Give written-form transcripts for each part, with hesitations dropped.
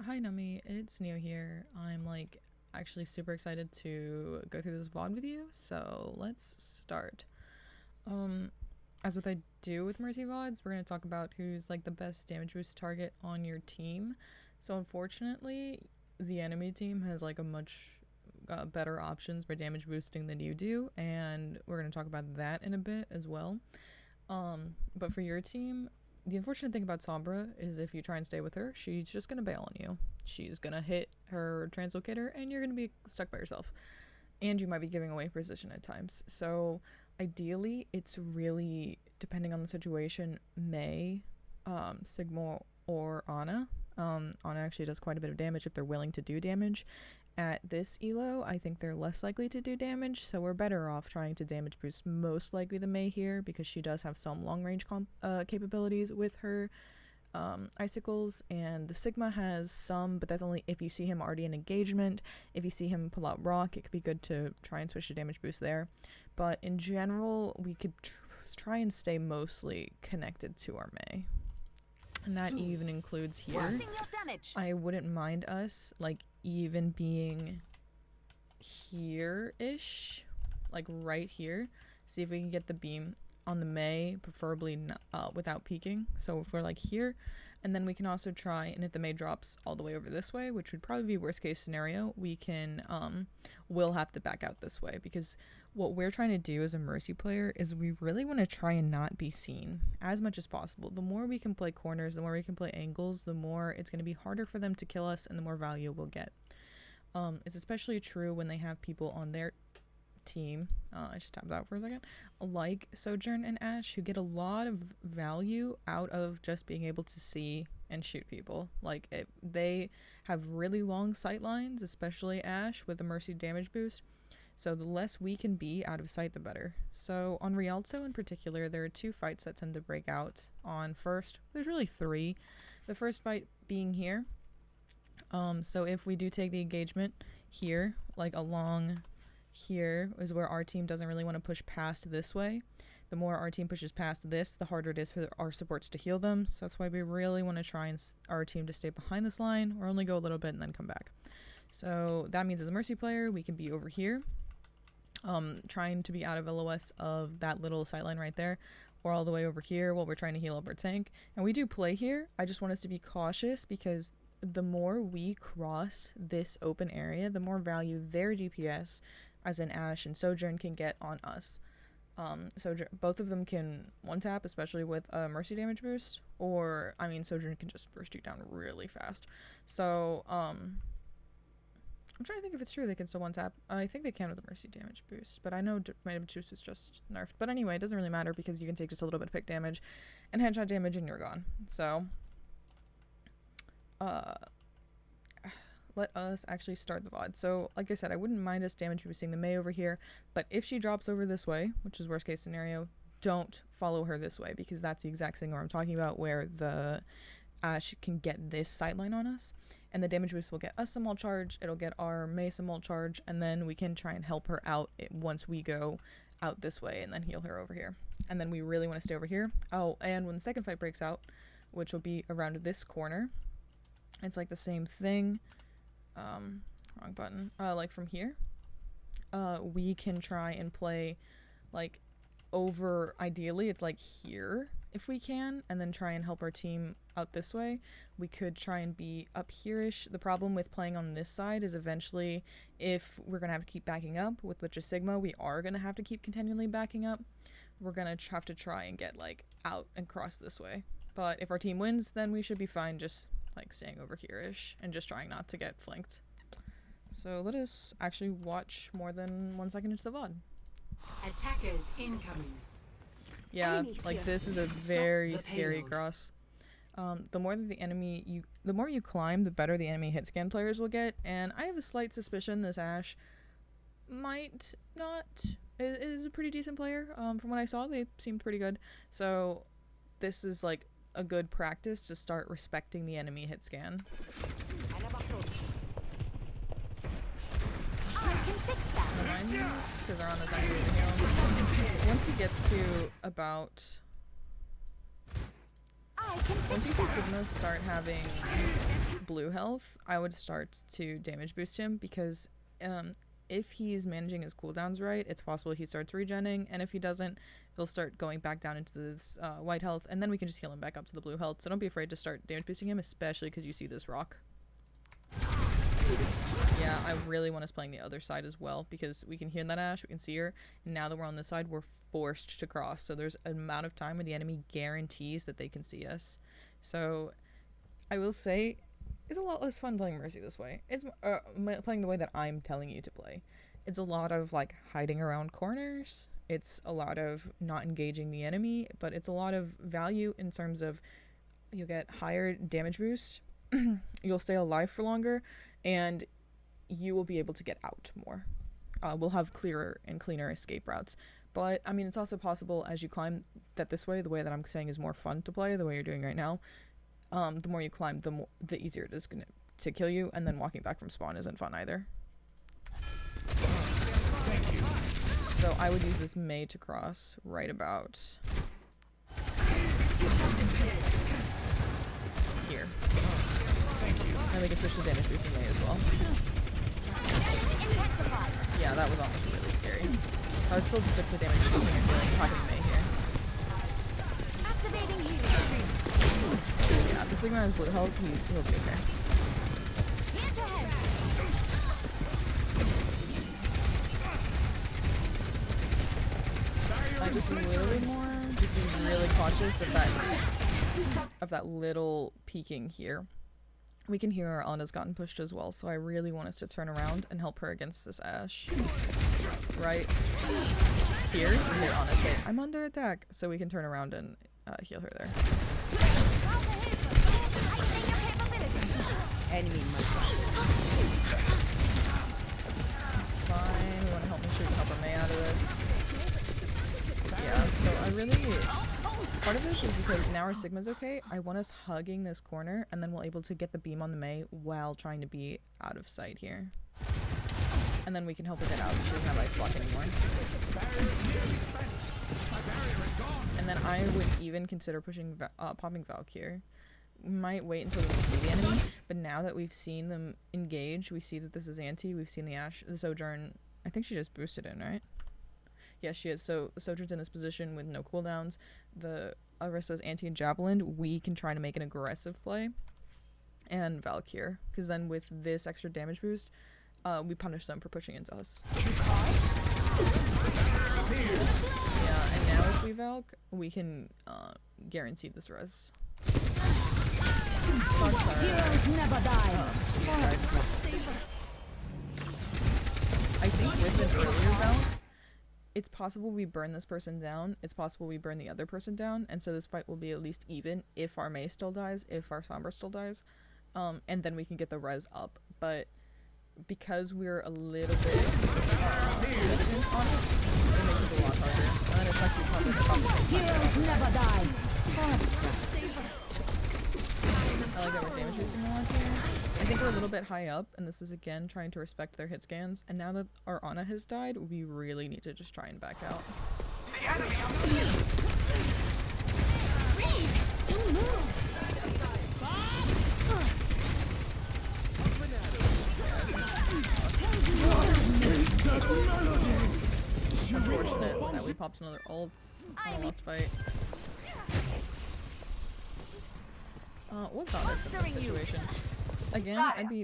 Hi Numy, it's Neo here. I'm actually super excited to go through this VOD with you, so let's start. As what I do with Mercy VODs, we're going to talk about who's like the best damage boost target on your team. So unfortunately, the enemy team has like a much better options for damage boosting than you do, and we're going to talk about that in a bit as well. But for your team, the unfortunate thing about Sombra is if you try and stay with her, she's just gonna bail on you. She's gonna hit her translocator and you're gonna be stuck by yourself. And you might be giving away position at times. So ideally, it's really, depending on the situation, Mei, Sigma, or Ana. Ana actually does quite a bit of damage if they're willing to do damage. At this elo, I think they're less likely to do damage, so we're better off trying to damage boost most likely the Mei here, because she does have some long range capabilities with her icicles, and the Sigma has some, but that's only if you see him already in engagement. If you see him pull out rock, it could be good to try and switch to damage boost there. But in general, we could try and stay mostly connected to our Mei. And that even includes here. I wouldn't mind us even being here-ish, like right here. See if we can get the beam on the Mei, preferably without peeking. So if we're like here, and then we can also try, and if the Mei drops all the way over this way, which would probably be worst case scenario, we can we'll have to back out this way, because what we're trying to do as a Mercy player is we really want to try and not be seen as much as possible. The more we can play corners, the more we can play angles, the more it's going to be harder for them to kill us and the more value we'll get. It's especially true when they have people on their team, I just tapped out for a second, like Sojourn and Ash, who get a lot of value out of just being able to see and shoot people. They have really long sight lines, especially Ash with the Mercy damage boost. So the less we can be out of sight, the better. So on Rialto in particular, there are two fights that tend to break out on first. There's really three. The first fight being here. So if we do take the engagement here, along here is where our team doesn't really want to push past this way. The more our team pushes past this, the harder it is for our supports to heal them. So that's why we really want to try and our team to stay behind this line, or only go a little bit and then come back. So that means as a Mercy player, we can be over here, trying to be out of LOS of that little sightline right there, or all the way over here while we're trying to heal up our tank. And we do play here. I just want us to be cautious, because the more we cross this open area, the more value their DPS, as in Ash and Sojourn, can get on us. Both of them can one tap, especially with a Mercy damage boost, or Sojourn can just burst you down really fast. So I'm trying to think if it's true they can still one tap. I think they can with the Mercy damage boost, but I know my damage boost is just nerfed. But anyway, it doesn't really matter, because you can take just a little bit of pick damage and headshot damage and you're gone. So let us actually start the VOD. So like I said, I wouldn't mind us damage boosting the Mei over here, but if she drops over this way, which is worst case scenario, don't follow her this way, because that's the exact thing where I'm talking about, where the Ash can get this sightline on us, and the damage boost will get us some ult charge, it'll get our Mei some ult charge, and then we can try and help her out once we go out this way and then heal her over here. And then we really want to stay over here. Oh, and when the second fight breaks out, which will be around this corner, it's like the same thing. Wrong button. From here, we can try and play over, ideally it's here if we can, and then try and help our team out this way. We could try and be up here-ish. The problem with playing on this side is eventually, if we're gonna have to keep backing up with Witch of Sigma, we are gonna have to keep continually backing up. We're gonna have to try and get out and cross this way. But if our team wins, then we should be fine just staying over here-ish and just trying not to get flanked. So let us actually watch more than 1 second into the VOD. Attackers incoming. Yeah, this is a very scary cross. The more that the more you climb, the better the enemy hit scan players will get, and I have a slight suspicion this Ash might not. Is a pretty decent player. From what I saw, they seemed pretty good. So this is a good practice to start respecting the enemy hit scan. Remind me this, because they're on this angry heal. Once he gets to about Once you see Sigmas start having blue health, I would start to damage boost him because if he's managing his cooldowns right, it's possible he starts regenning, and if he doesn't, it'll start going back down into this white health, and then we can just heal him back up to the blue health. So don't be afraid to start damage boosting him, especially because you see this rock. Yeah, I really want us playing the other side as well, because we can hear that Ashe, we can see her, and now that we're on this side, we're forced to cross. So there's an amount of time where the enemy guarantees that they can see us. So I will say, it's a lot less fun playing Mercy this way. It's playing the way that I'm telling you to play. It's a lot of like hiding around corners. It's a lot of not engaging the enemy, but it's a lot of value in terms of you'll get higher damage boost, you'll stay alive for longer, and you will be able to get out more. We'll have clearer and cleaner escape routes. But, I mean, it's also possible as you climb that this way, the way that I'm saying is more fun to play, the way you're doing right now, the more you climb, the easier it is to kill you, and then walking back from spawn isn't fun either. Thank you. So I would use this Mei to cross right about here. Thank you. And we can switch to damage boosting Mei as well. Yeah, that was almost really scary. I would still stick to damage boosting and healing, pocketing Mei here. Activating healing. Yeah, if the Sigma has blue health, he'll be okay. Hands ahead. Like this a little bit more. Just be really cautious of that little peeking here. We can hear our Ana's gotten pushed as well, so I really want us to turn around and help her against this Ashe. Right here, we hear Ana say, "I'm under attack," so we can turn around and heal her there. Enemy It's fine. We want to make sure we can help our Mei out of this. Yeah, so I really... Part of this is because now our Sigma's okay. I want us hugging this corner, and then we're able to get the beam on the Mei while trying to be out of sight here. And then we can help her get out. She doesn't have ice block anymore. And then I would even consider pushing, popping Valk here. We might wait until we see the enemy, but now that we've seen them engage, we see that this is anti. We've seen the Ashe, the Sojourn. I think she just boosted in, right? Yes, she is. So the Sojourn's in this position with no cooldowns. The Orisa's anti and Javelin. We can try to make an aggressive play. And Valk here, because then with this extra damage boost, we punish them for pushing into us. Yeah, and now if we Valk, we can guarantee this res. Heroes never die. I think with an earlier Valk, it's possible we burn this person down, it's possible we burn the other person down, and so this fight will be at least even if our Mei still dies, if our Sombra still dies, and then we can get the res up. But because we're a little bit hesitant on it, it makes it a lot harder. And then it's actually probably about the same time. Heroes never die. I like that we're damage boosting a lot here. I think we're a little bit high up, and this is again trying to respect their hit scans. And now that our Ana has died, we really need to just try and back out. Freeze! Don't move. Unfortunate that we popped another ults on the last fight. What got us in this situation? Again,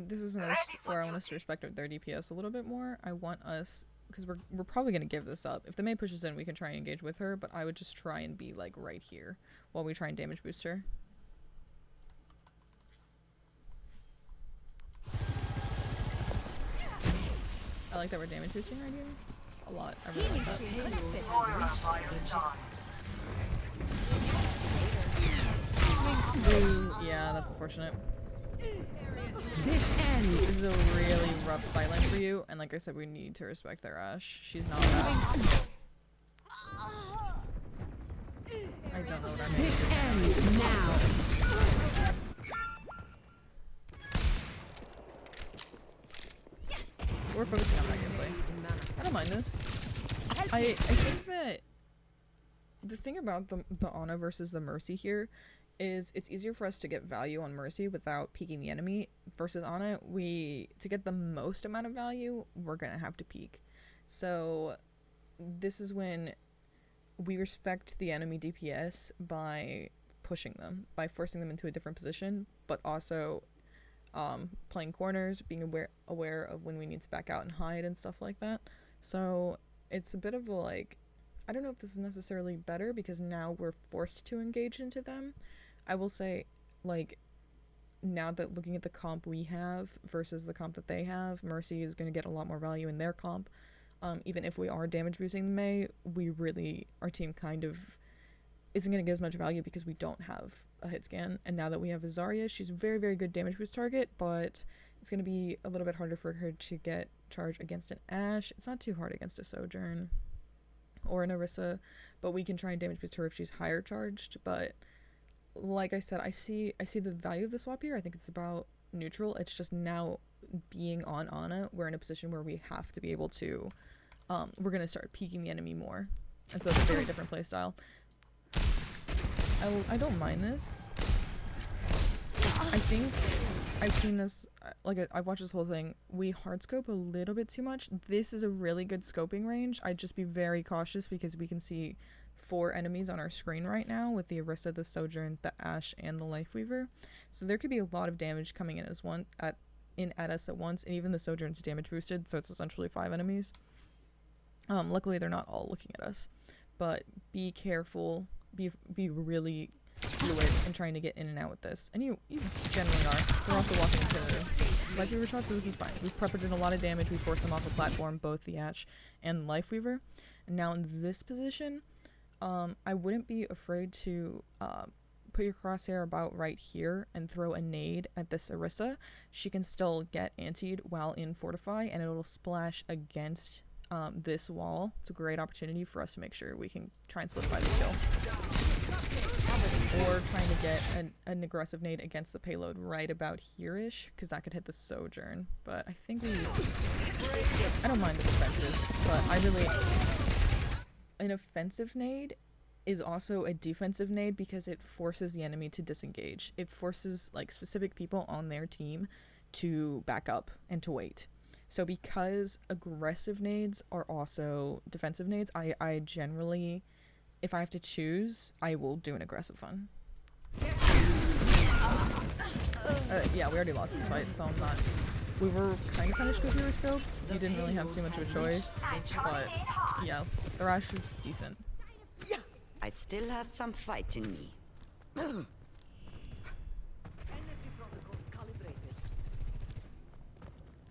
this is another where I want us to respect their DPS a little bit more. I want us, because we're probably going to give this up. If the Mei pushes in, we can try and engage with her, but I would just try and be like right here while we try and damage boost her. I like that we're damage boosting right here. A lot. I really like that. Ooh, yeah, that's unfortunate. This ends. This is a really rough sideline for you, and like I said, we need to respect their Ashe. She's not that. I don't know what I'm doing. This ends now. We're focusing on that gameplay. I don't mind this. I think that the thing about the Ana versus the Mercy here is it's easier for us to get value on Mercy without peeking the enemy versus Ana. To get the most amount of value, we're gonna have to peek. So this is when we respect the enemy DPS by pushing them, by forcing them into a different position, but also playing corners, being aware of when we need to back out and hide and stuff like that. So it's a bit of a like, I don't know if this is necessarily better because now we're forced to engage into them. I will say, like, now that looking at the comp we have versus the comp that they have, Mercy is going to get a lot more value in their comp. Even if we are damage boosting Mei, our team kind of isn't going to get as much value because we don't have a hit scan. And now that we have a Zarya, she's a very, very good damage boost target, but it's going to be a little bit harder for her to get charge against an Ashe. It's not too hard against a Sojourn or an Orisa, but we can try and damage boost her if she's higher charged. But like I said, I see the value of the swap here. I think it's about neutral. It's just now being on Ana, we're in a position where we have to be able to, we're going to start peeking the enemy more. And so it's a very different playstyle. I don't mind this. I think I've seen this, like I've watched this whole thing. We hard scope a little bit too much. This is a really good scoping range. I'd just be very cautious because we can see 4 enemies on our screen right now with the Orisa, the Sojourn, the Ashe, and the Lifeweaver. So there could be a lot of damage coming in at us at once, and even the Sojourn's damage boosted, so it's essentially 5 enemies. Luckily they're not all looking at us, but be careful, be really fluid in trying to get in and out with this, and you generally are. We're also walking into Lifeweaver shots, but this is fine. We've preppered in a lot of damage. We forced them off the platform, both the Ashe and the Lifeweaver. And now in this position, I wouldn't be afraid to put your crosshair about right here and throw a nade at this Orisa. She can still get antied while in Fortify, and it'll splash against this wall. It's a great opportunity for us to make sure we can try and solidify this kill. Or trying to get an aggressive nade against the payload right about here-ish, because that could hit the Sojourn. But I think I don't mind the defensive, but an offensive nade is also a defensive nade because it forces the enemy to disengage. It forces like specific people on their team to back up and to wait. So because aggressive nades are also defensive nades, I generally, if I have to choose, I will do an aggressive one. Yeah, we already lost this fight, so I'm not... We were kind of punished because we were scoped. You didn't really have too much of a choice, but yeah, the Rash was decent. I still have some fight in me.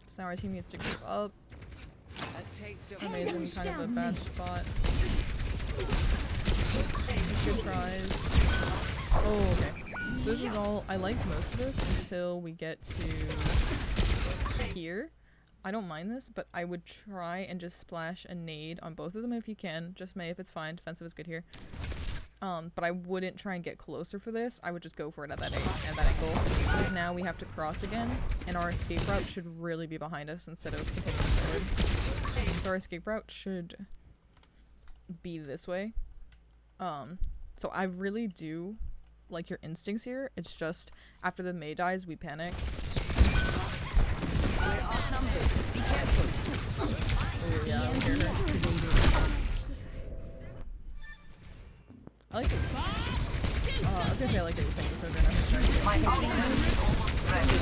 So now our team needs to give up. Amazing, kind of a bad spot. Good tries. Oh, okay. So this is all, I liked most of this until we get to here. I don't mind this, but I would try and just splash a nade on both of them if you can. Just Mei if it's fine. Defensive is good here. But I wouldn't try and get closer for this. I would just go for it at that angle. Because now we have to cross again, and our escape route should really be behind us instead of continuing forward. So our escape route should be this way. So I really do like your instincts here. It's just after the Mei dies, we panic. Be careful. Oh yeah, I hear her. I like it. I was gonna say I like that you're playing the Sojourn.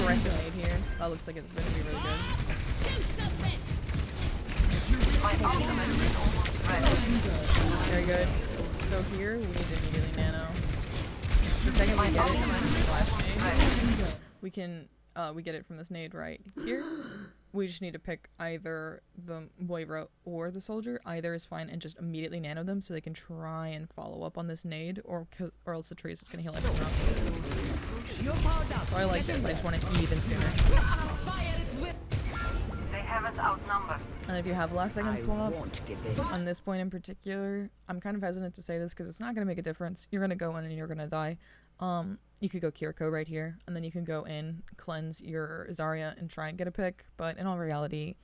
Aggressive nade here. That looks like it's gonna be really good. Very good. So here we need to immediately nano. The second we get it from this splash nade, we get it from this nade right here. We just need to pick either the Moira or the soldier. Either is fine, and just immediately nano them so they can try and follow up on this nade, or else the tree is just gonna heal everyone up. So I like this. I just want it even sooner. They have us outnumbered. And if you have last second swap, on this point in particular, I'm kind of hesitant to say this because it's not going to make a difference. You're going to go in and you're going to die. You could go Kiriko right here, and then you can go in, cleanse your Zarya, and try and get a pick. But in all reality,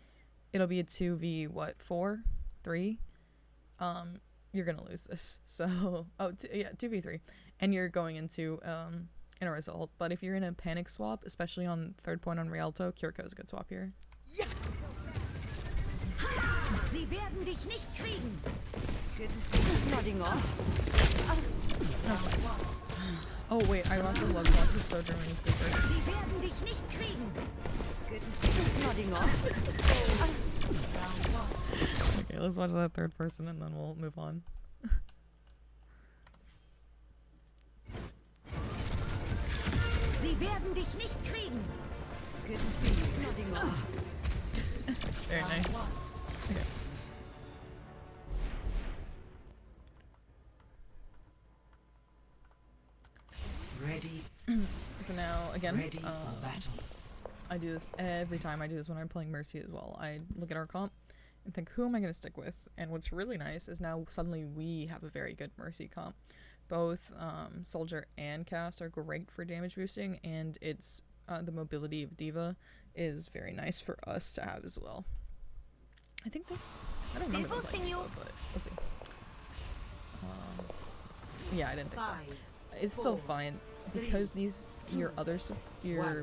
it'll be a 2v, 4? 3? You're going to lose this. So, yeah, 2v3. and you're going into in a result. But if you're in a panic swap, especially on third point on Rialto, Kiriko is a good swap here. Sie werden dich nicht kriegen. Good to see you nodding off. Oh wait, I also love watching Sojourn when you sleeper. Sie werden dich nicht kriegen. Good to see you nodding off. Okay, let's watch that third person and then we'll move on. Sie werden dich nicht kriegen. Good to see you nodding off. Very nice. Okay. Ready, So now again, ready for battle. I do this every time. I do this when I'm playing Mercy as well. I look at our comp and think, who am I going to stick with? And what's really nice is now suddenly we have a very good Mercy comp. Both Soldier and Cass are great for damage boosting, and it's the mobility of Diva is very nice for us to have as well. I think that I don't remember them playing Diva, but we'll see. Yeah, I didn't think so. It's still fine because your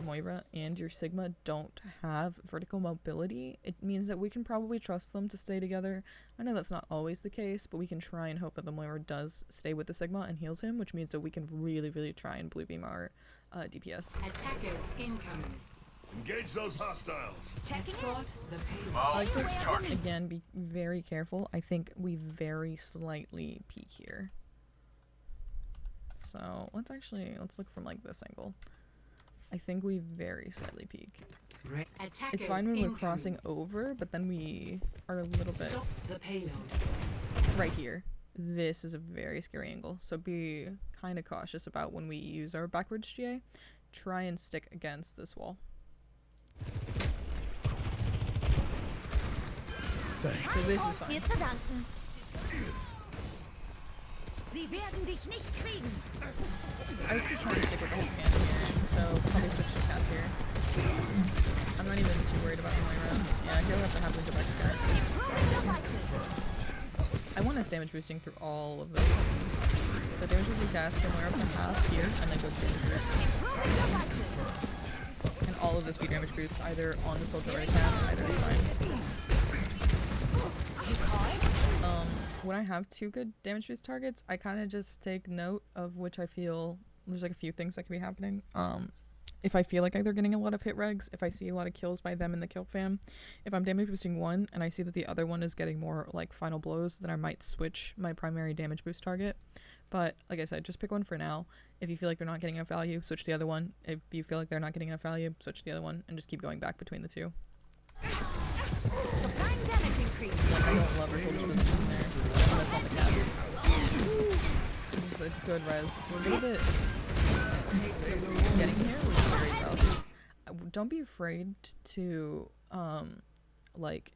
Moira and your Sigma don't have vertical mobility. It means that we can probably trust them to stay together. I know that's not always the case, but we can try and hope that the Moira does stay with the Sigma and heals him, which means that we can really, really try and blue beam our DPS. Attackers incoming. Engage those hostiles. Escort the payload. Like this, again, be very careful. I think we very slightly peek here. So let's look from like this angle. I think we very slightly peek. It's fine when we're crossing over, but then we are a little bit Stop the payload. right here. This is a very scary angle, so be kind of cautious about when we use our backwards GA. Try and stick against this wall. So this is fine. Mir zu danken. Sie werden dich nicht kriegen. I would still try to stick with the whole scan here, so probably switch to Cass here. I'm not even too worried about Moira. Yeah, he'll have to happily go back to Cass. I want us damage boosting through all of this. So damage boosting Cass, get Moira up to half here, and then go to damage boost. And all of this be damage boost either on the soldier or the Cass, either is fine. When I have two good damage boost targets, I kind of just take note of which I feel there's like a few things that could be happening. If I feel like they're getting a lot of hit regs, if I see a lot of kills by them in the kill fam, if I'm damage boosting one and I see that the other one is getting more like final blows, then I might switch my primary damage boost target. But like I said, just pick one for now. If you feel like they're not getting enough value, switch to the other one. If you feel like they're not getting enough value, switch to the other one, and just keep going back between the two. Supplying damage increase. I don't love our soldier position there. That's on the Cass. This is a good res. It's a little bit getting here was very tough. Don't be afraid to like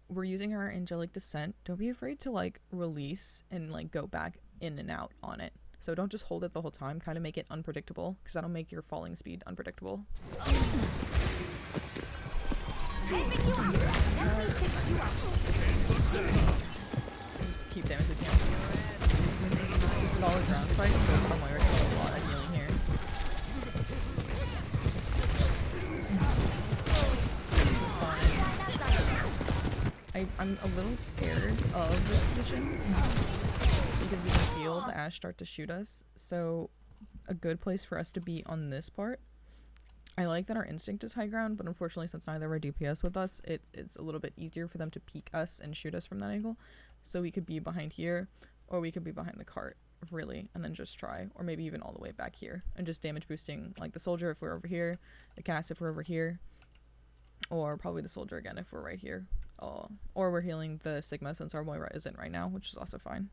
we're using our angelic descent. Don't be afraid to like release and like go back in and out on it. So don't just hold it the whole time. Kind of make it unpredictable, because that'll make your falling speed unpredictable. Just keep damage boosting. This is all a ground fight, so I'm already getting a lot of healing here. This is fine. I'm a little scared of this position because we can feel the Ashe start to shoot us, so a good place for us to be on this part. I like that our instinct is high ground, but unfortunately since neither are DPS with us, it's a little bit easier for them to peek us and shoot us from that angle. So we could be behind here, or we could be behind the cart, really, and then just try, or maybe even all the way back here, and just damage boosting like the soldier if we're over here, the Cass if we're over here, or probably the soldier again if we're right here. Or we're healing the Sigma since our Moira isn't right now, which is also fine.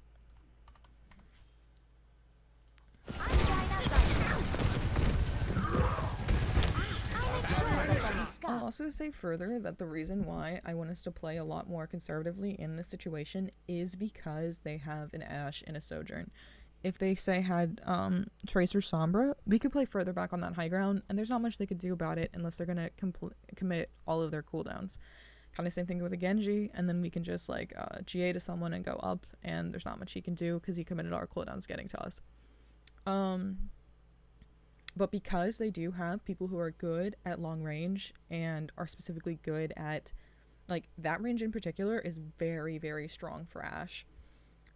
I'll also say further that the reason why I want us to play a lot more conservatively in this situation is because they have an Ashe and a Sojourn. If they say had Tracer Sombra, we could play further back on that high ground, and there's not much they could do about it unless they're gonna commit all of their cooldowns. Kind of same thing with a Genji, and then we can just like GA to someone and go up, and there's not much he can do because he committed our cooldowns getting to us. But because they do have people who are good at long range and are specifically good at, like, that range in particular is very, very strong for Ashe.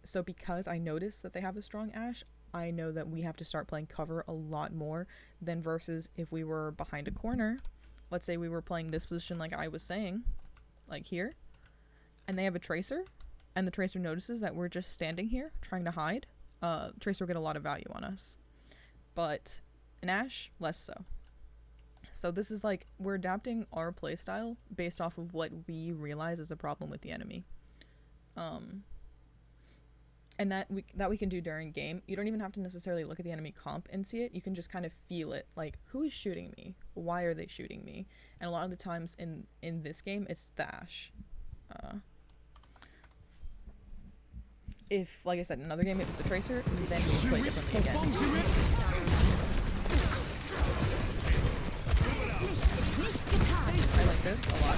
So because I noticed that they have a strong Ashe, I know that we have to start playing cover a lot more than versus if we were behind a corner. Let's say we were playing this position like I was saying, like here, and they have a Tracer, and the Tracer notices that we're just standing here trying to hide. Tracer will get a lot of value on us. But an Ashe, less so. So this is like, we're adapting our playstyle based off of what we realize is a problem with the enemy. And that we can do during game. You don't even have to necessarily look at the enemy comp and see it. You can just kind of feel it. Like, who is shooting me? Why are they shooting me? And a lot of the times in this game, it's the Ashe. If, like I said, in another game it was the Tracer, then we would play differently again. I like this a lot.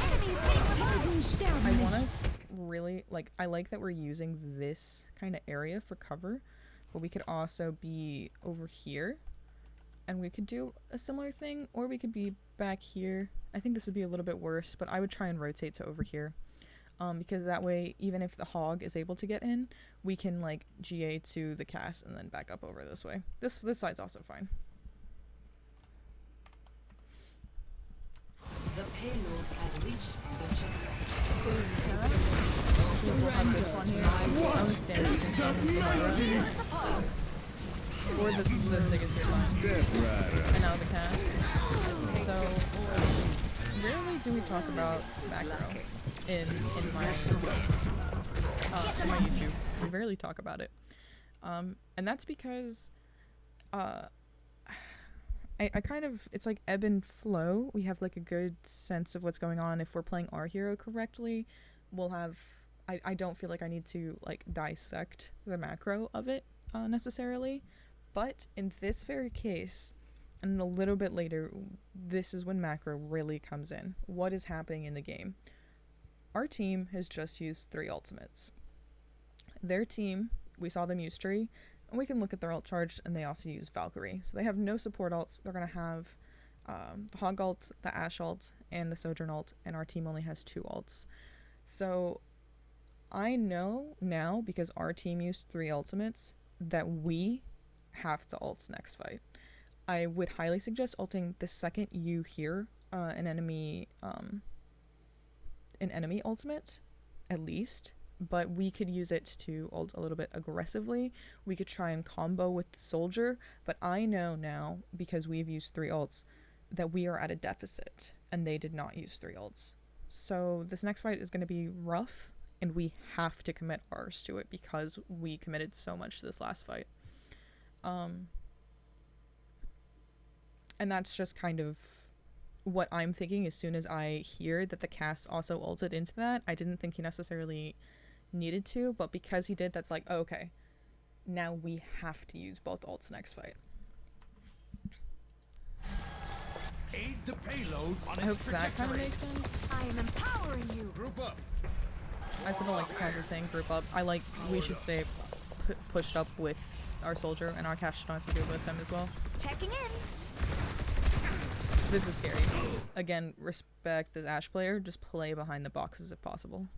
I want us really, like, I like that we're using this kind of area for cover, but we could also be over here and we could do a similar thing, or we could be back here. I think this would be a little bit worse, but I would try and rotate to over here, because that way, even if the hog is able to get in, we can like GA to the cast and then back up over this way. This side's also fine. The payload has reached the checkpoint. So we'll have this one here. I was standing using some or the Sigus here fine. And now the cast. So rarely do we talk about macro in my YouTube. We rarely talk about it. And that's because I kind of, it's like ebb and flow. We have like a good sense of what's going on. If we're playing our hero correctly, we'll have, I don't feel like I need to like dissect the macro of it necessarily. But in this very case, and a little bit later, this is when macro really comes in. What is happening in the game? Our team has just used 3 ultimates. Their team, we saw them use Tree, and we can look at their ult charge, and they also use Valkyrie. So they have no support ults. They're going to have the Hog ult, the Ashe ult, and the Sojourn ult, and our team only has 2 ults. So I know now, because our team used 3 ultimates, that we have to ult next fight. I would highly suggest ulting the second you hear an enemy ultimate, at least. But we could use it to ult a little bit aggressively. We could try and combo with the soldier, but I know now, because we've used 3 ults, that we are at a deficit, and they did not use 3 ults. So this next fight is going to be rough, and we have to commit ours to it because we committed so much to this last fight. And that's just kind of what I'm thinking as soon as I hear that the cast also ulted into that. I didn't think he necessarily needed to, but because he did, that's like, oh, okay, now we have to use both ults next fight. Aid the payload on I hope that kind of makes sense. I am empowering you. Group up. I still don't like the cast is saying group up. I like we should stay pushed up with our soldier, and our cast should honestly be with him as well. Checking in. This is scary. Again, respect the Ashe player. Just play behind the boxes if possible.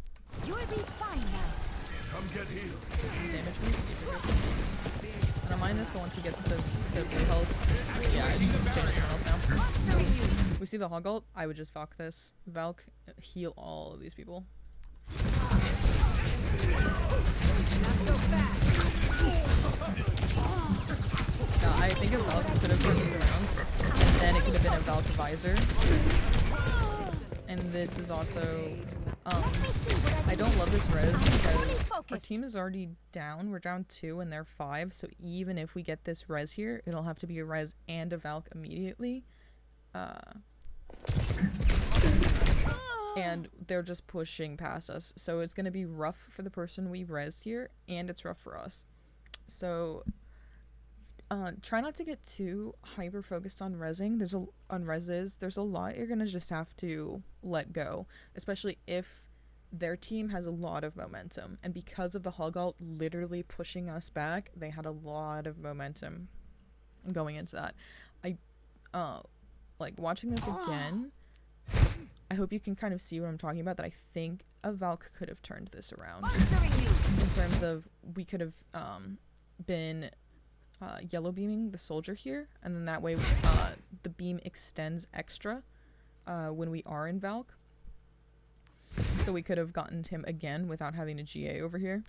You'll be fine now. Come get healed. Damage boost. I don't mind this, but once he gets to 3 health, yeah, I just change someone else now. We see the Hog ult. I would just Valk this. Valk, heal all of these people. Not so fast. I think a Valk could have turned this around, and then it could have been a Valk visor. And this is also, I don't love this res because our team is already down. We're down 2 and they're 5, so even if we get this res here, it'll have to be a res and a Valk immediately. And they're just pushing past us, so it's going to be rough for the person we res here, and it's rough for us. So try not to get too hyper focused on rezzing. There's a lot you're gonna just have to let go, especially if their team has a lot of momentum, and because of the Hog ult literally pushing us back, they had a lot of momentum. going into that. I like watching this again. I hope you can kind of see what I'm talking about, that I think a Valk could have turned this around in terms of we could have been yellow beaming the soldier here, and then that way the beam extends extra when we are in Valk. So we could have gotten him again without having a GA over here.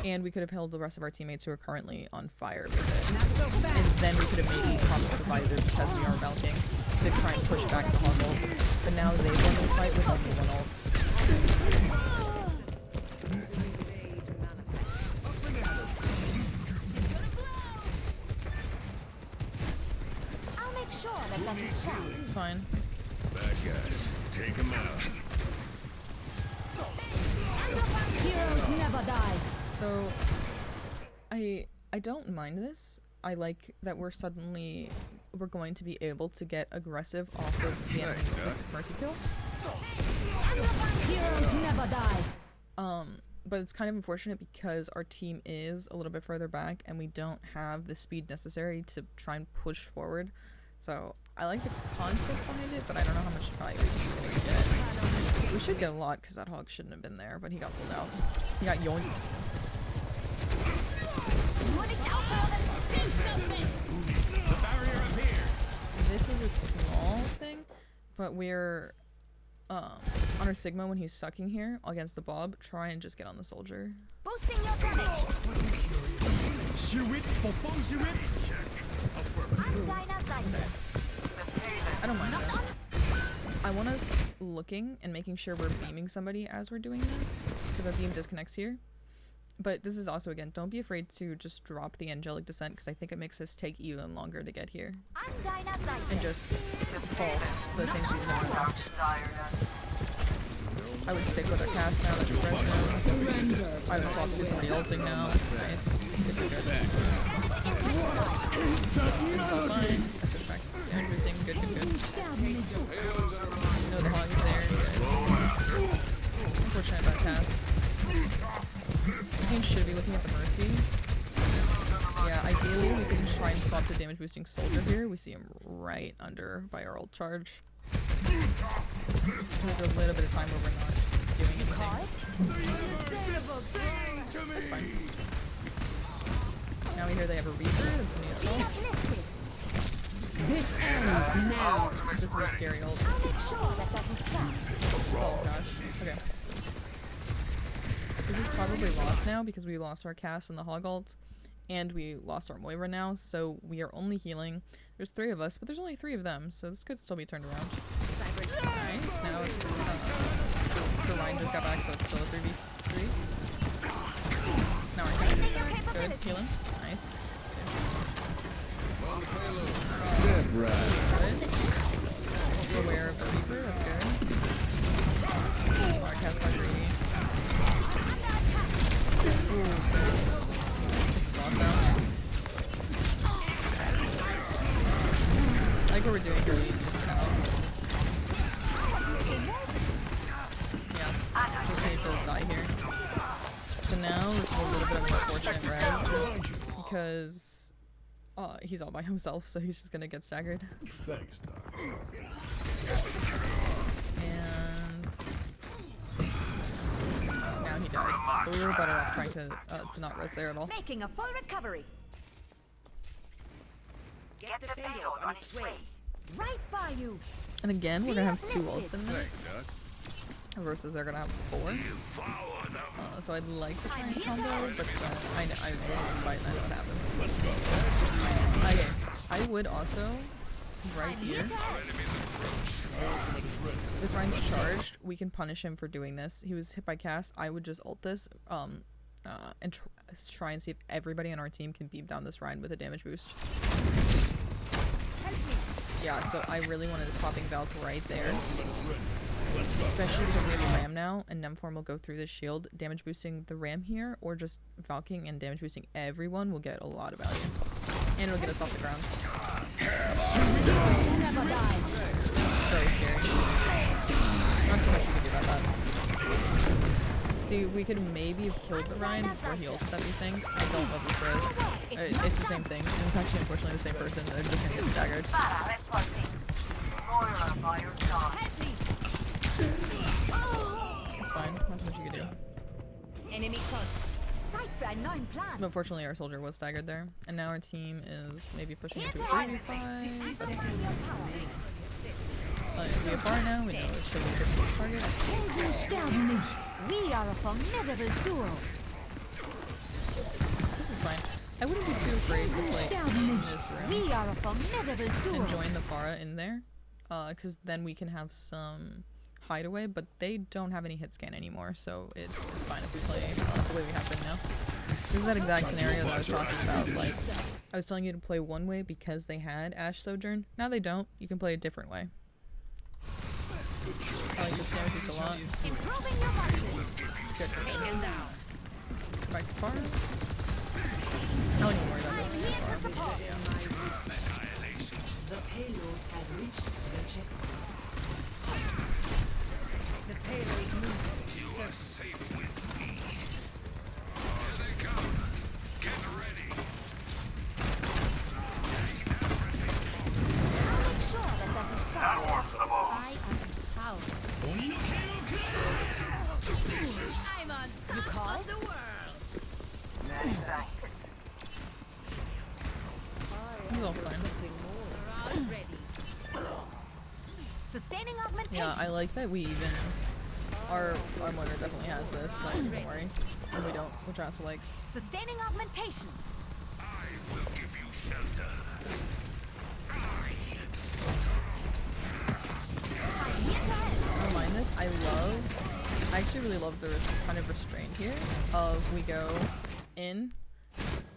And we could have held the rest of our teammates who are currently on fire with it. And then we could have maybe promised the visors because we are Valking to try and push back the hog ult. But now they've won this fight with only 1 ult. I'll make sure that doesn't stop. It's fine. Bad guys, take them out. Heroes never die. So I don't mind this. I like that we're going to be able to get aggressive off of the enemy with this mercy kill. Heroes never die. But it's kind of unfortunate because our team is a little bit further back and we don't have the speed necessary to try and push forward. So I like the concept behind it, but I don't know how much value we're gonna get. We should get a lot because that hog shouldn't have been there, but he got pulled out. He got yoinked. This is a small thing, but we're on our Sigma when he's sucking here against the Bob. Try and just get on the soldier. Boosting your damage. I don't mind this. I want us looking and making sure we're beaming somebody as we're doing this, because our beam disconnects here. But this is also, again, don't be afraid to just drop the angelic descent, because I think it makes us take even longer to get here. And just fall to the same speed as everyone else. I would stick with our cast now that we're fresh now. I would swap to somebody ulting now. Nice. Good, good, good. This is all fine. I switch back. Yeah, everything. Good, good, good. No, the hog is there. Good. Unfortunate about cast. The team should be looking at the mercy. Yeah, ideally we can try and swap to damage boosting soldier here. We see him right under by our ult charge. There's a little bit of time where we're not doing anything. That's fine. Now we hear they have a Reaper. That's an useful. This ends now. This is a scary ult. I'll make sure that doesn't stop. Oh gosh. Okay. This is probably lost now because we lost our cast and the hog ult. And we lost our Moira now, so we are only healing. There's 3 of us, but there's only 3 of them, so this could still be turned around. Nice, now it's the Ryan just got back, so it's still a 3v3. Now our cast is back. Good, healing. Nice. Step right. Good. Aware of the Reaper, that's good. Our cast got greedy. Ooh, lost now. I like what we're doing here. We just out. Yeah, just need to die here. So now this is a little bit of an unfortunate res because he's all by himself, so he's just gonna get staggered. Thanks, Doc. And now he died. So we were better off trying to not res there at all. Making a full recovery. Get the payload on its way. Right by you. And again, we're gonna have 2 ults in there Thanks, Doc. versus they're gonna have 4. So I'd like to try and combo, but I saw this fight and I know what happens. Okay, I would also, right here, this Ryan's charged, we can punish him for doing this. He was hit by cast. I would just ult this and try and see if everybody on our team can beam down this Ryan with a damage boost. Yeah, so I really wanted this popping Valk right there. Especially because we have a Ram now, and Nemform will go through this shield, damage boosting the Ram here, or just Valking and damage boosting everyone will get a lot of value. And it'll get us off the ground. So scary. Not too much you can do about that. See, we could maybe have killed the Ryan before he ulted everything. I don't love this res. It's the same thing, and it's actually unfortunately the same person. They're just gonna get staggered. It's fine. That's what you can do. Enemy close. Zeit für einen neuen Plan. But unfortunately, our soldier was staggered there, and now our team is maybe pushing into a 3v5. That's fine. We are far now. We know it should be good target. Helden sterben nicht. We are a formidable duo. This is fine. I wouldn't be too afraid to play in this room We are a formidable duo. and join the Pharah in there, because then we can have some hideaway, but they don't have any hit scan anymore, so it's fine if we play the way we have been now. This is that exact scenario that I was talking about. Like, I was telling you to play one way because they had Ash Sojourn. Now they don't. You can play a different way. I like this damage boost a lot. Improving your marches. Good. Back to Pharah. I don't even worry about this. Here to support. The payload has reached the checkpoint. The payload moves. You are safe with me. Here they come. Get ready. I'll make sure that doesn't stop. I am powerful. I'm on. You call the world. Thanks. This is all fine. Barrage ready. Sustaining augmentation. Yeah, I like that we even... Our motor definitely has this, so don't worry. And we don't, which I also like. Sustaining augmentation. I will give you shelter. I'm here to help. I don't mind this. I actually really love the kind of restraint here of we go in,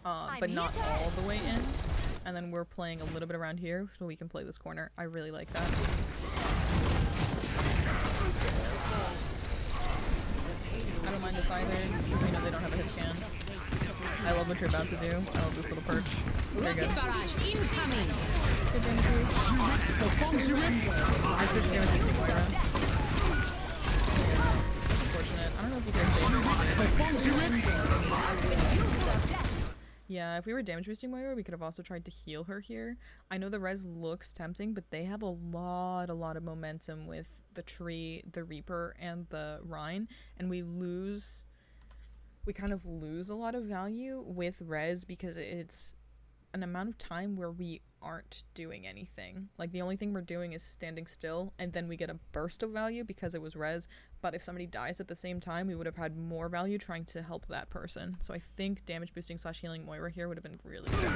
but not all the way in, and then we're playing a little bit around here so we can play this corner. I really like that. I don't mind this either, because we know they don't have a hit scan. I love what you're about to do. I love this little perch. Very good. Barrage incoming. Good damage boost. I switched damage boost to Moira. That's unfortunate. I don't know if you guys saved me. Yeah, if we were damage boosting Moira, we could have also tried to heal her here. I know the res looks tempting, but they have a lot of momentum with the tree, the Reaper, and the Rhine, and we kind of lose a lot of value with res because it's an amount of time where we aren't doing anything. Like, the only thing we're doing is standing still, and then we get a burst of value because it was res, but if somebody dies at the same time, we would have had more value trying to help that person. So I think damage boosting / healing Moira here would have been really good. I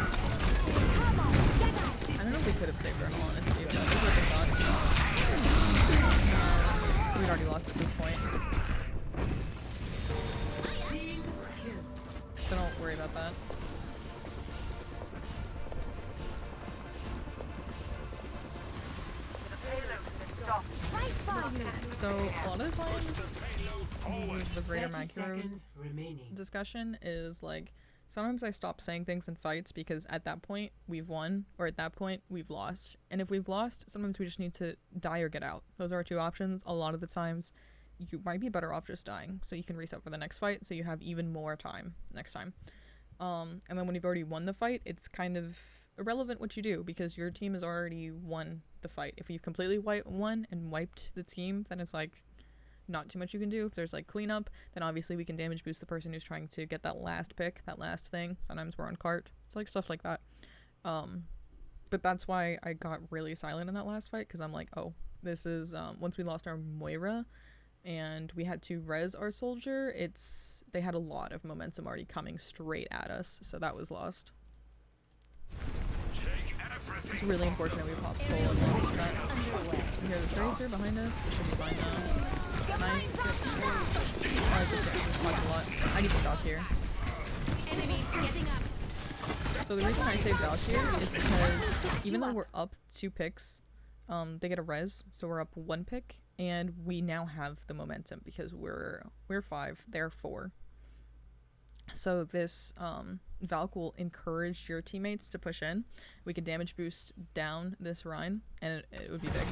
don't know if we could have saved her in all honesty, but that's what I thought. We'd already lost at this point. So don't worry about that. So a lot of the times, this is the greater 30 macro seconds remaining. discussion, is like, sometimes I stop saying things in fights because at that point we've won, or at that point we've lost. And if we've lost, sometimes we just need to die or get out. Those are our two options. A lot of the times you might be better off just dying, so you can reset for the next fight, so you have even more time next time. And then when you've already won the fight, it's kind of irrelevant what you do because your team has already won the fight. If you've completely won and wiped the team, then it's like not too much you can do. If there's like cleanup, then obviously we can damage boost the person who's trying to get that last pick, that last thing. Sometimes we're on cart. It's like stuff like that. But that's why I got really silent in that last fight, because I'm like, oh, this is once we lost our Moira and we had to res our soldier, they had a lot of momentum already coming straight at us, so that was lost. It's really unfortunate we popped full and lost that. You hear the tracer behind us? It should be fine now. Nice. I like this guy. This talked a lot. I need the dock here. So the reason I say dock here is because even though we're up 2 picks, they get a res, so we're up 1 pick, and we now have the momentum because we're 5, they're 4. So this Valk will encourage your teammates to push in. We can damage boost down this Rhine, and it would be big.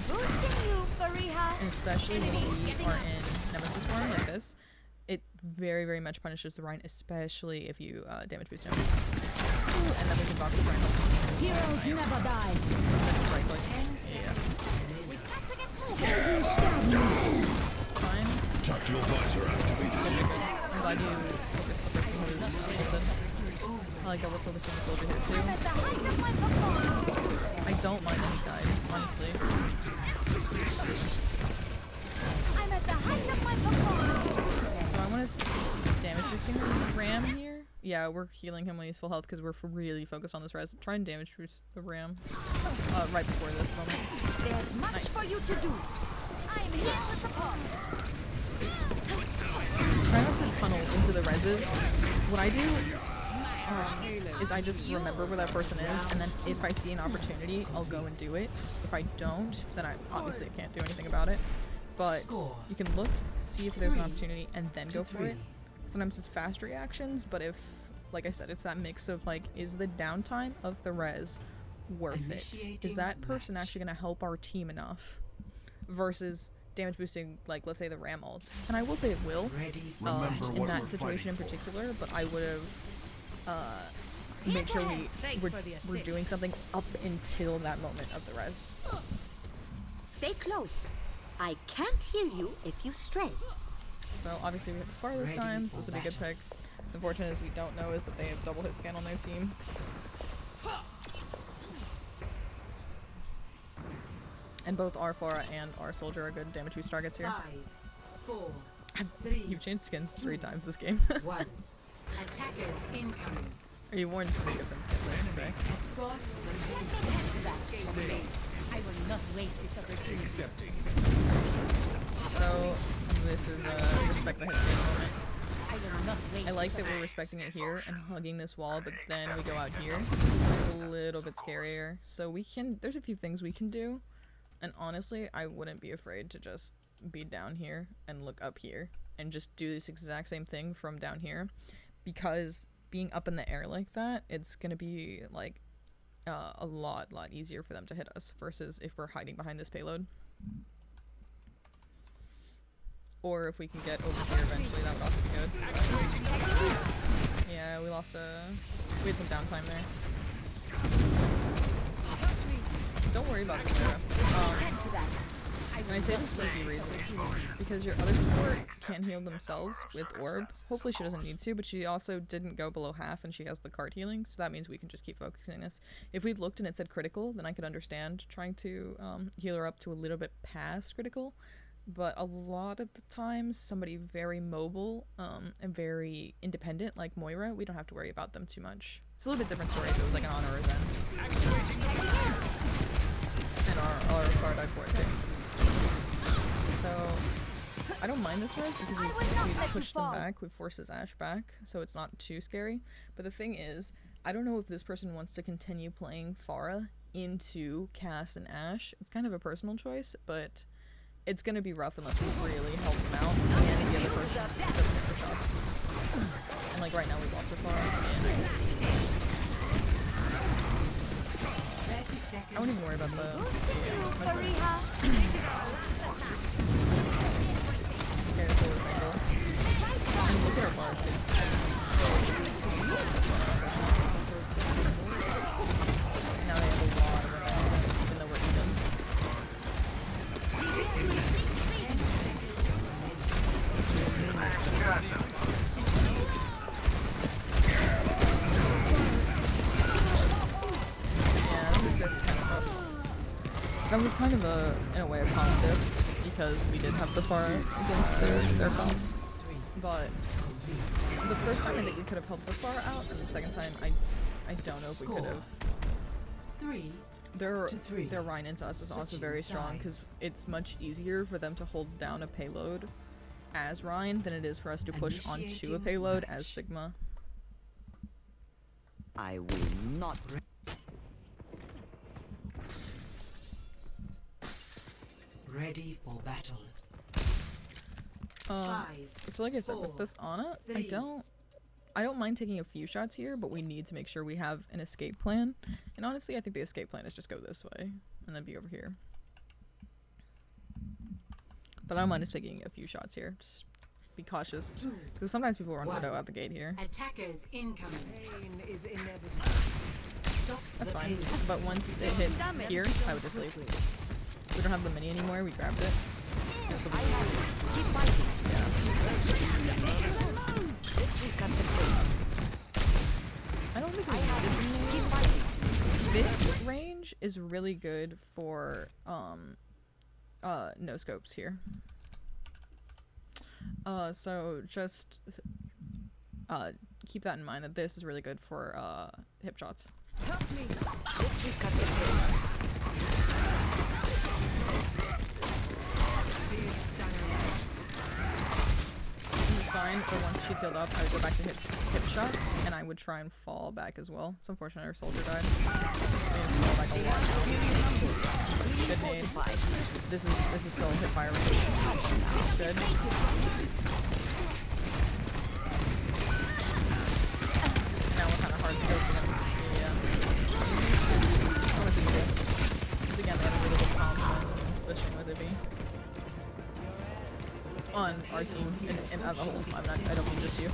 And especially when we are in Nemesis form like this, it very, very much punishes the Rhine, especially if you damage boost him. And then we can block the Rhine. Heroes never die. Just right click. Yeah. It's fine. Tactical visor activated. I'm glad you focused the person who was ulted. I like that we're focused on the soldier here too. At the height of my performance. I don't mind any guide, honestly. I'm at the height of my performance. So I want to damage boosting the ram here. Yeah, we're healing him when he's full health because we're really focused on this res. Try and damage boost the ram right before this moment. There's much Nice. for you to do. I'm here to support. Try not to tunnel into the reses. What I do is I just remember where that person is, and then if I see an opportunity, I'll go and do it. If I don't, then I obviously can't do anything about it. But you can look, see if there's an opportunity, and then go for it. Sometimes it's fast reactions, but if, like I said, it's that mix of like, is the downtime of the res worth it? Is that person actually going to help our team enough? Versus damage boosting, like let's say the ram ult. And I will say it will, in that situation in particular, but I would have made sure we're doing something up until that moment of the res. Stay close. I can't heal you if you stray. So obviously we hit the far this time, so this would be a good pick. What's unfortunate is we don't know is that they have double hit scan on their team. And both our Pharah and our soldier are good damage boost targets here. 5, 4, 3, You've changed skins 3 times this game. 1. Attackers incoming. Or you worn 3 different skins, I should say. Escort I will not waste this opportunity. Accepting. So this is a respect the hit scan moment. I will not waste I like this that we're respecting it here and hugging this wall, but then we go out here. It's a little bit scarier. So we can, there's a few things we can do. And honestly, I wouldn't be afraid to just be down here and look up here and just do this exact same thing from down here, because being up in the air like that, it's gonna be like a lot easier for them to hit us versus if we're hiding behind this payload. Or if we can get over here eventually, that would also be good. Yeah, we had some downtime there. Don't worry about the Clara. And I say this for a few reasons. Because your other support can heal themselves with orb. Hopefully she doesn't need to, but she also didn't go below half and she has the card healing, so that means we can just keep focusing this. If we looked and it said critical, then I could understand trying to heal her up to a little bit past critical. But a lot of the times, somebody very mobile and very independent, like Moira, we don't have to worry about them too much. It's a little bit different story if it was like an Honor or Zen. And our card died for it too. So, I don't mind this res because we've pushed them back, we've forced his Ashe back, so it's not too scary. But the thing is, I don't know if this person wants to continue playing Pharah into Cass and Ashe. It's kind of a personal choice, but it's gonna be rough unless we really help them out and the other person doesn't hit for shots. And like right now we lost our Pharah. I won't even worry about the Here, pull this angle. And look at our bars too. Now they have a lot of rounds, even though we're even. Yeah, this is just kind of a, that was kind of a, in a way, a positive. Because we did have the Pharah against their phone. But the first time I think we could have helped the Pharah out, and the second time I don't know if we could have. 3. Their Rhine into us is also very strong because it's much easier for them to hold down a payload as Rhine than it is for us to push onto a payload as Sigma. I will not. Ready for battle. 5. So like I said, with this Ana, I don't mind taking a few shots here, but we need to make sure we have an escape plan. And honestly, I think the escape plan is just go this way and then be over here. But I don't mind us taking a few shots here, just be cautious because sometimes people run Widow out the gate here. Attackers incoming. Pain is inevitable. Stop That's the fine. pain. But once it hits here, I would just leave. We don't have the mini anymore. We grabbed it. Yeah, so Keep fighting. This will cut the pain. I don't think we needed the mini. Keep fighting. This range is really good for no scopes here. So just keep that in mind that this is really good for hip shots. Help me. This will cut the pain. This is fine, but once she's healed up, I would go back to hip shots, and I would try and fall back as well. It's unfortunate our soldier died. Fall back a lot now. Good nade. This is still hip fire range. Good. Now we're kind of hard to go against the what did we do? Because again, they had a really good comp and positioning was iffy. On our team and as a whole. I don't mean just you.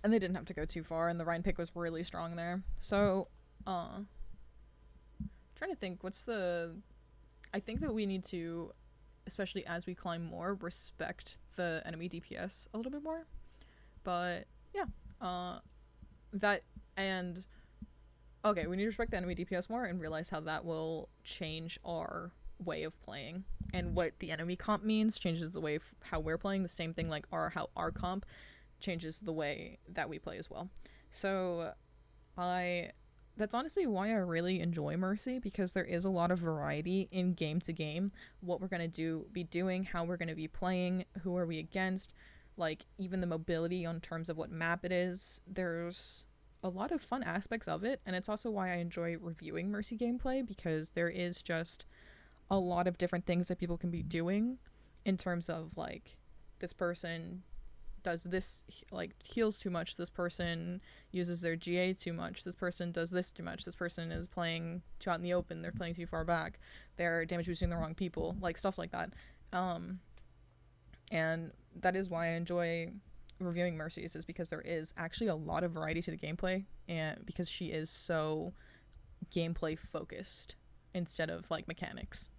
And they didn't have to go too far, and the Rhine pick was really strong there. So, trying to think, I think that we need to, especially as we climb more, respect the enemy DPS a little bit more. But, yeah. Okay, we need to respect the enemy DPS more and realize how that will change our way of playing, and what the enemy comp means changes the way how we're playing. The same thing like how our comp changes the way that we play as well. So that's honestly why I really enjoy Mercy, because there is a lot of variety in game to game, what we're going to be doing, how we're going to be playing, who are we against, like even the mobility on terms of what map it is. There's a lot of fun aspects of it, and it's also why I enjoy reviewing Mercy gameplay, because there is just a lot of different things that people can be doing in terms of like, this person does this, like heals too much, this person uses their GA too much, this person does this too much, this person is playing too out in the open, they're playing too far back, they're damage boosting the wrong people, like stuff like that. And that is why I enjoy reviewing Mercy's, is because there is actually a lot of variety to the gameplay, and because she is so gameplay focused instead of like mechanics.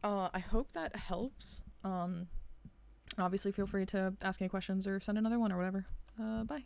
I hope that helps. Obviously feel free to ask any questions or send another one or whatever. Bye.